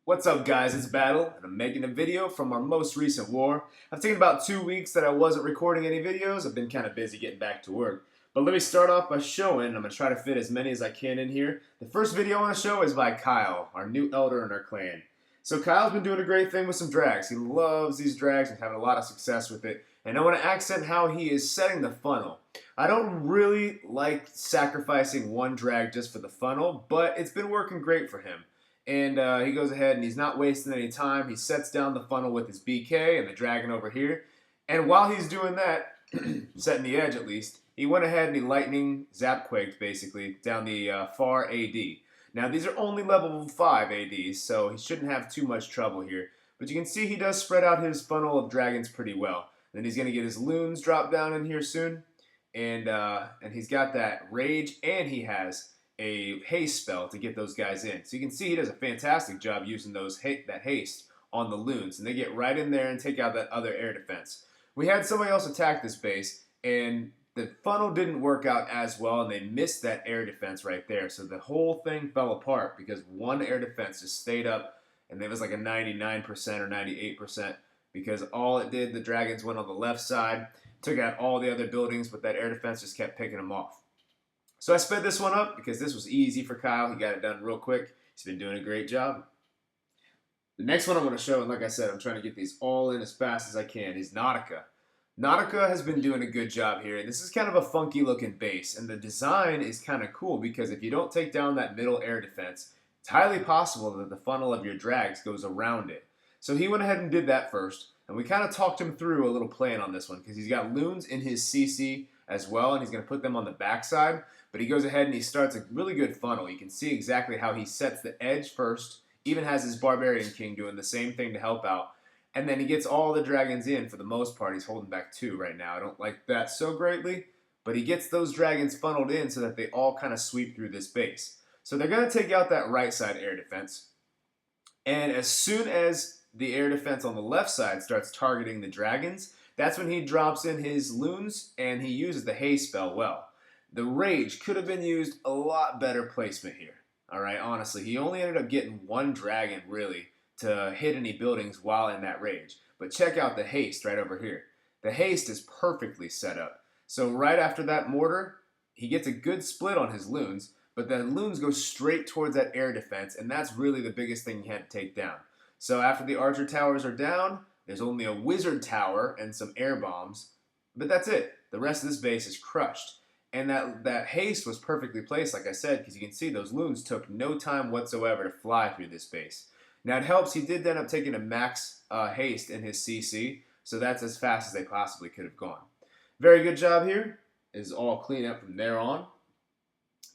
What's up guys, it's Battle, and I'm making a video from our most recent war. I've taken about 2 weeks that I wasn't recording any videos. I've been kind of busy getting back to work. But let me start off by showing, I'm going to try to fit as many as I can in here. The first video I want to show is by Kyle, our new elder in our clan. So Kyle's been doing a great thing with some drags. He loves these drags and having a lot of success with it. And I want to accent how he is setting the funnel. I don't really like sacrificing one drag just for the funnel, but it's been working great for him. And he goes ahead and he's not wasting any time. He sets down the funnel with his BK and the dragon over here. And while he's doing that, setting the edge at least, he went ahead and he lightning zapquaked basically down the far AD. Now these are only level 5 ADs, so he shouldn't have too much trouble here. But you can see he does spread out his funnel of dragons pretty well. Then he's going to get his loons dropped down in here soon. And he's got that rage, and he has a haste spell to get those guys in. So you can see he does a fantastic job using that haste on the loons, and they get right in there and take out that other air defense. We had somebody else attack this base, and the funnel didn't work out as well, and they missed that air defense right there. So the whole thing fell apart because one air defense just stayed up, and it was like a 99% or 98% because all it did, the dragons went on the left side, took out all the other buildings, but that air defense just kept picking them off. So I sped this one up because this was easy for Kyle. He got it done real quick. He's been doing a great job. The next one I'm going to show, and like I said, I'm trying to get these all in as fast as I can, is Nautical. Nautical has been doing a good job here. This is kind of a funky looking base, and the design is kind of cool because if you don't take down that middle air defense, it's highly possible that the funnel of your drags goes around it. So he went ahead and did that first, and we kind of talked him through a little plan on this one because he's got loons in his CC as well, and he's going to put them on the backside. But he goes ahead and he starts a really good funnel. You can see exactly how he sets the edge first, even has his Barbarian King doing the same thing to help out. And then he gets all the dragons in for the most part. He's holding back 2 right now. I don't like that so greatly, but he gets those dragons funneled in so that they all kind of sweep through this base. So they're going to take out that right side air defense. And as soon as the air defense on the left side starts targeting the dragons, that's when he drops in his loons and he uses the haste spell well. The rage could have been used a lot better placement here. Alright, honestly, he only ended up getting 1 dragon really to hit any buildings while in that rage. But check out the haste right over here. The haste is perfectly set up. So right after that mortar, he gets a good split on his loons, but the loons go straight towards that air defense, and that's really the biggest thing he had to take down. So after the archer towers are down, there's only a wizard tower and some air bombs, but that's it. The rest of this base is crushed. And that haste was perfectly placed, like I said, because you can see those loons took no time whatsoever to fly through this base. Now it helps, he did end up taking a max haste in his CC, so that's as fast as they possibly could have gone. Very good job here. Is all clean up from there on.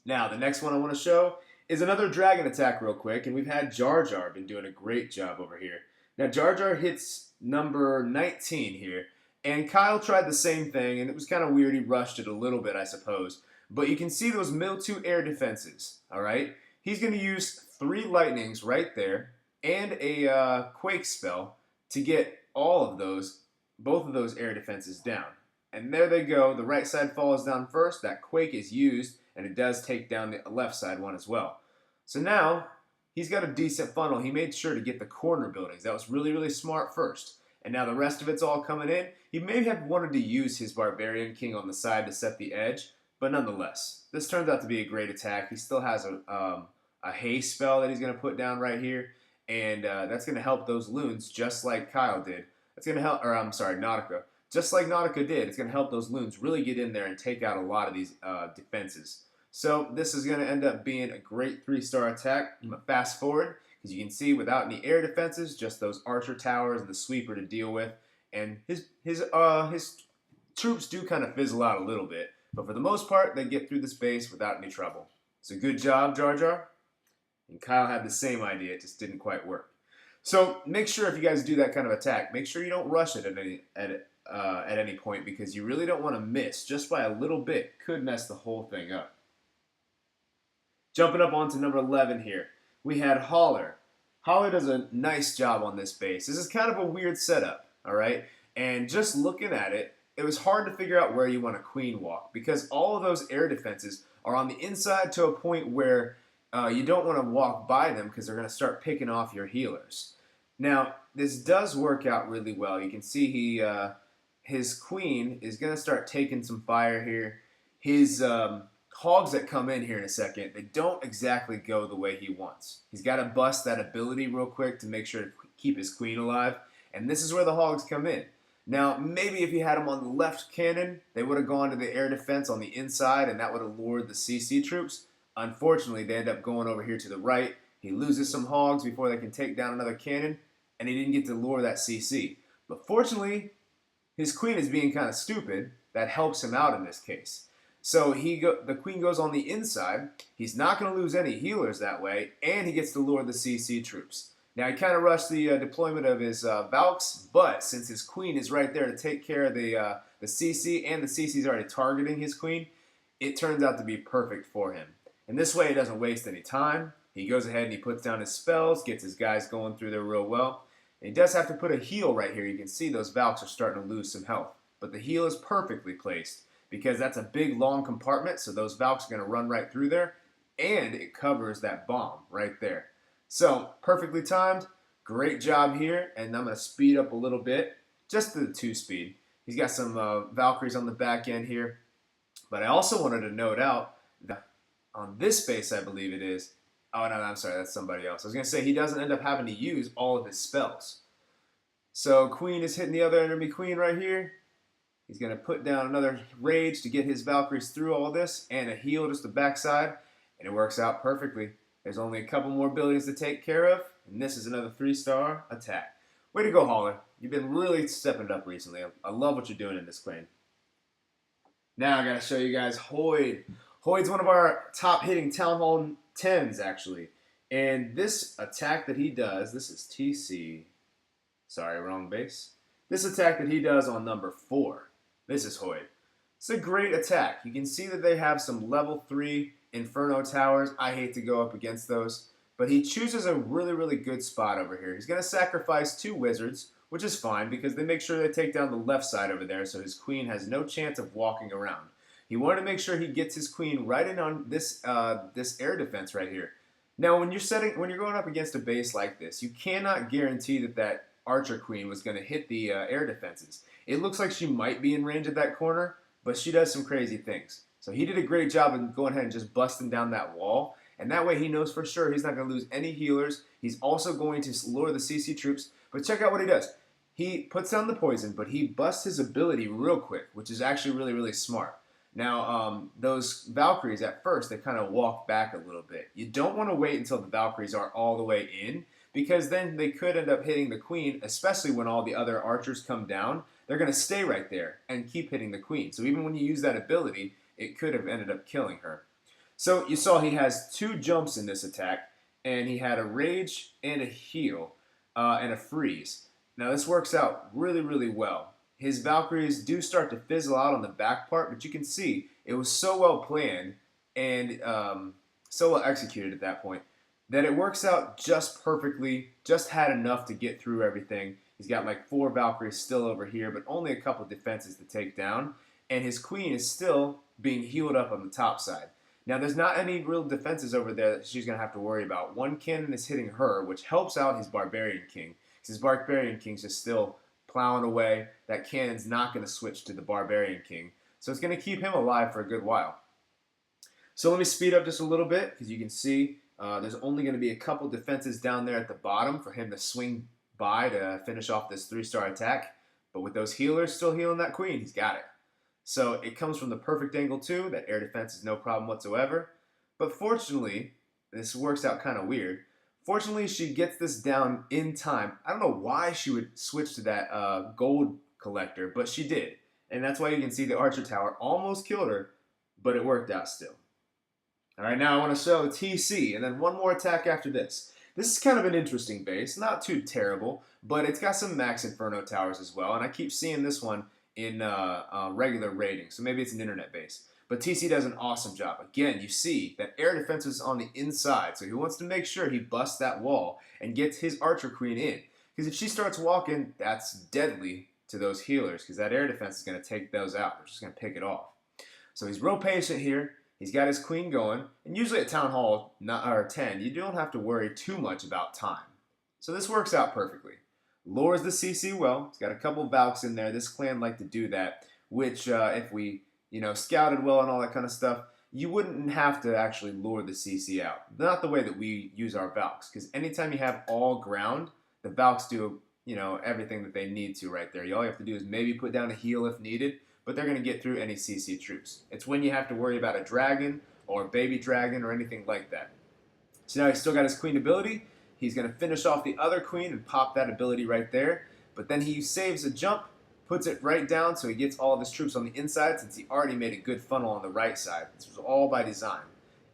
Now the next one I want to show is another dragon attack real quick, and we've had JarJarben doing a great job over here. Now Jar hits number 19 here. And Kyle tried the same thing, and it was kind of weird. He rushed it a little bit, I suppose. But you can see those middle 2 air defenses, all right? He's going to use 3 lightnings right there and a quake spell to get all of those, both of those air defenses down. And there they go. The right side falls down first. That quake is used, and it does take down the left side one as well. So now he's got a decent funnel. He made sure to get the corner buildings. That was really, really smart first. And now the rest of it's all coming in. He may have wanted to use his Barbarian King on the side to set the edge, but nonetheless, this turns out to be a great attack. He still has a haste spell that he's going to put down right here, and that's going to help those loons just like Kyle did. It's going to help, or I'm sorry, Nautical. Just like Nautical did, it's going to help those loons really get in there and take out a lot of these defenses. So this is going to end up being a great 3-star attack. I'm going to fast forward. As you can see, without any air defenses, just those archer towers and the sweeper to deal with. And his troops do kind of fizzle out a little bit. But for the most part, they get through this base without any trouble. So good job, Jar. And Kyle had the same idea, it just didn't quite work. So make sure if you guys do that kind of attack, make sure you don't rush it at any point because you really don't want to miss. Just by a little bit could mess the whole thing up. Jumping up onto number 11 here. We had Holler. Holler does a nice job on this base. This is kind of a weird setup, all right? And just looking at it, it was hard to figure out where you want to queen walk because all of those air defenses are on the inside to a point where you don't want to walk by them because they're going to start picking off your healers. Now, this does work out really well. You can see his queen is going to start taking some fire here. His hogs that come in here in a second, they don't exactly go the way he wants. He's got to bust that ability real quick to make sure to keep his queen alive. And this is where the hogs come in. Now, maybe if he had them on the left cannon, they would have gone to the air defense on the inside, and that would have lured the CC troops. Unfortunately, they end up going over here to the right. He loses some hogs before they can take down another cannon, and he didn't get to lure that CC. But fortunately, his queen is being kind of stupid. That helps him out in this case. So the queen goes on the inside. He's not going to lose any healers that way, and he gets to lure the CC troops. Now, he kind of rushed the deployment of his Valks, but since his queen is right there to take care of the CC, and the CC is already targeting his queen, it turns out to be perfect for him. And this way, he doesn't waste any time. He goes ahead and he puts down his spells, gets his guys going through there real well. And he does have to put a heal right here. You can see those Valks are starting to lose some health. But the heal is perfectly placed because that's a big, long compartment, so those Valks are going to run right through there, and it covers that bomb right there. So, perfectly timed. Great job here, and I'm going to speed up a little bit, just to the 2-speed. He's got some Valkyries on the back end here. But I also wanted to note out that on this base, I believe it is, oh, no, I'm sorry, that's somebody else. I was going to say he doesn't end up having to use all of his spells. So, Queen is hitting the other enemy Queen right here. He's going to put down another Rage to get his Valkyries through all this, and a heal just the backside, and it works out perfectly. There's only a couple more buildings to take care of, and this is another 3-star attack. Way to go, Holler. You've been really stepping it up recently. I love what you're doing in this claim. Now I got to show you guys Hoid. Hoid's one of our top hitting Town Hall 10s, actually. And this attack that he does, this is TC. Sorry, wrong base. This attack that he does on number 4. This is Hoid. It's a great attack. You can see that they have some level 3 Inferno towers. I hate to go up against those. But he chooses a really, really good spot over here. He's going to sacrifice 2 wizards, which is fine because they make sure they take down the left side over there so his queen has no chance of walking around. He wanted to make sure he gets his queen right in on this this air defense right here. Now, when you're going up against a base like this, you cannot guarantee that archer queen was going to hit the air defenses. It looks like she might be in range of that corner, but she does some crazy things. So he did a great job of going ahead and just busting down that wall. And that way he knows for sure he's not going to lose any healers. He's also going to lure the CC troops. But check out what he does. He puts down the poison, but he busts his ability real quick, which is actually really, really smart. Now, those Valkyries at first, they kind of walk back a little bit. You don't want to wait until the Valkyries are all the way in, because then they could end up hitting the queen, especially when all the other archers come down. They're going to stay right there and keep hitting the queen. So even when you use that ability, it could have ended up killing her. So you saw he has 2 jumps in this attack, and he had a rage and a heal and a freeze. Now this works out really, really well. His Valkyries do start to fizzle out on the back part, but you can see it was so well planned and so well executed at that point that it works out just perfectly, just had enough to get through everything. He's got like 4 Valkyries still over here, but only a couple defenses to take down, and his queen is still being healed up on the top side. Now, there's not any real defenses over there that she's going to have to worry about. 1 cannon is hitting her, which helps out his Barbarian King, because his Barbarian King's just still plowing away. That cannon's not going to switch to the Barbarian King, so it's going to keep him alive for a good while. So let me speed up just a little bit, because you can see there's only going to be a couple defenses down there at the bottom for him to swing by to finish off this 3-star attack. But with those healers still healing that queen, he's got it. So it comes from the perfect angle too. That air defense is no problem whatsoever. But fortunately, this works out kind of weird. Fortunately, she gets this down in time. I don't know why she would switch to that gold collector, but she did. And that's why you can see the archer tower almost killed her, but it worked out still. All right, now I want to show TC, and then one more attack after this. This is kind of an interesting base. Not too terrible, but it's got some max Inferno towers as well. And I keep seeing this one in regular rating, so maybe it's an internet base. But TC does an awesome job. Again, you see that air defense is on the inside, so he wants to make sure he busts that wall and gets his archer queen in. Because if she starts walking, that's deadly to those healers, because that air defense is going to take those out. They're just going to pick it off. So he's real patient here. He's got his queen going, and usually at Town Hall 10, you don't have to worry too much about time. So this works out perfectly. Lures the CC well. He's got a couple Valks in there. This clan liked to do that, which if we, scouted well and all that kind of stuff, you wouldn't have to actually lure the CC out. Not the way that we use our Valks, because anytime you have all ground, the Valks do, everything that they need to right there. All you have to do is maybe put down a heal if needed, but they're going to get through any CC troops. It's when you have to worry about a dragon or a baby dragon or anything like that. So now he's still got his queen ability. He's going to finish off the other queen and pop that ability right there. But then he saves a jump, puts it right down so he gets all of his troops on the inside since he already made a good funnel on the right side. This was all by design.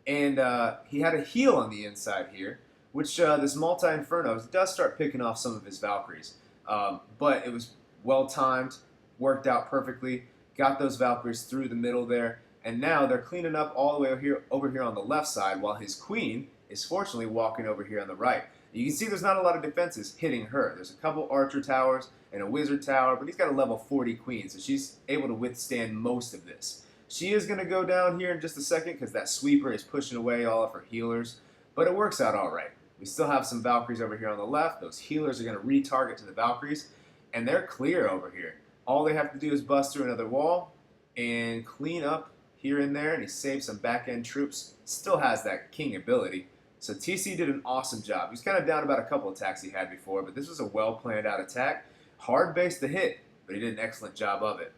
And he had a heal on the inside here, which this multi-inferno does start picking off some of his Valkyries. But it was well-timed, worked out perfectly, got those Valkyries through the middle there, and now they're cleaning up all the way over here on the left side while his queen is fortunately walking over here on the right. You can see there's not a lot of defenses hitting her. There's a couple archer towers and a wizard tower, but he's got a level 40 queen, so she's able to withstand most of this. She is going to go down here in just a second because that sweeper is pushing away all of her healers, but it works out all right. We still have some Valkyries over here on the left. Those healers are going to retarget to the Valkyries, and they're clear over here. All they have to do is bust through another wall and clean up here and there, and he saves some back-end troops. Still has that king ability. So TC did an awesome job. He was kind of down about a couple attacks he had before, but this was a well-planned out attack. Hard base to hit, but he did an excellent job of it.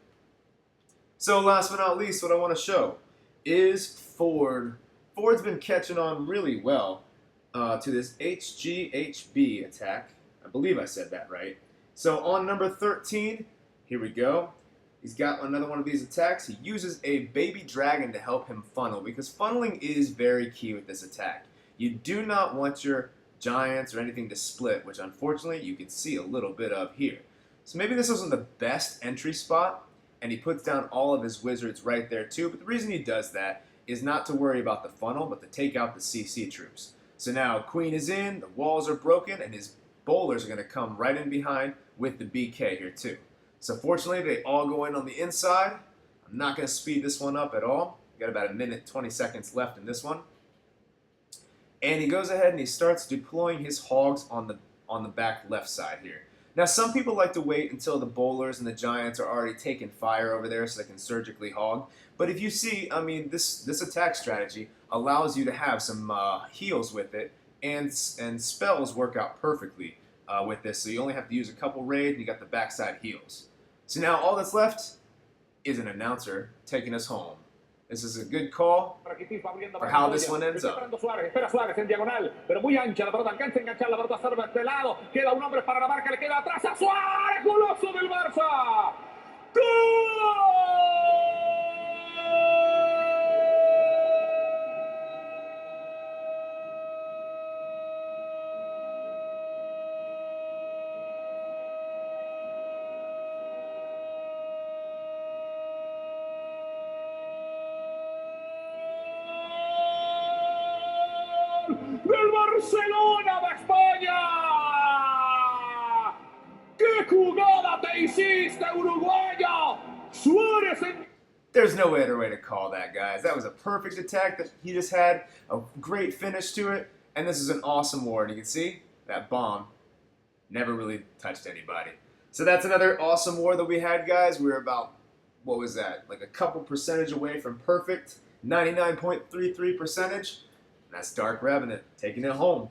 So last but not least, what I want to show is Ford. Ford's been catching on really well to this HGHB attack. I believe I said that right. So on number 13, here we go. He's got another one of these attacks. He uses a baby dragon to help him funnel because funneling is very key with this attack. You do not want your giants or anything to split, which unfortunately you can see a little bit of here. So maybe this wasn't the best entry spot, and he puts down all of his wizards right there too. But the reason he does that is not to worry about the funnel, but to take out the CC troops. So now queen is in, the walls are broken, and his bowlers are going to come right in behind with the BK here too. So fortunately, they all go in on the inside. I'm not going to speed this one up at all. Got about a minute, 20 seconds left in this one. And he goes ahead and he starts deploying his hogs on the back left side here. Now, some people like to wait until the bowlers and the giants are already taking fire over there so they can surgically hog. But if you see, I mean, this attack strategy allows you to have some heals with it, and spells work out perfectly with this. So you only have to use a couple raid, and you got the backside heals. So now all that's left is an announcer taking us home. This is a good call for how this one ends up. Espera Suárez en diagonal, pero muy ancha la pelota, alcanza a enganchar la pelota a este lado. Queda un hombre para la marca, le queda atrás a Suárez, goloso del Barça. ¡Gol! ¡Del Barcelona de España! ¡Qué jugada te hiciste, uruguayo! Suárez en... There's no other way to call that, guys. That was a perfect attack that he just had, a great finish to it, and this is an awesome war. And you can see that bomb never really touched anybody. So that's another awesome war that we had, guys. We were about, what was that, like a couple percentage away from perfect, 99.33%. That's Dark Revenant taking it home.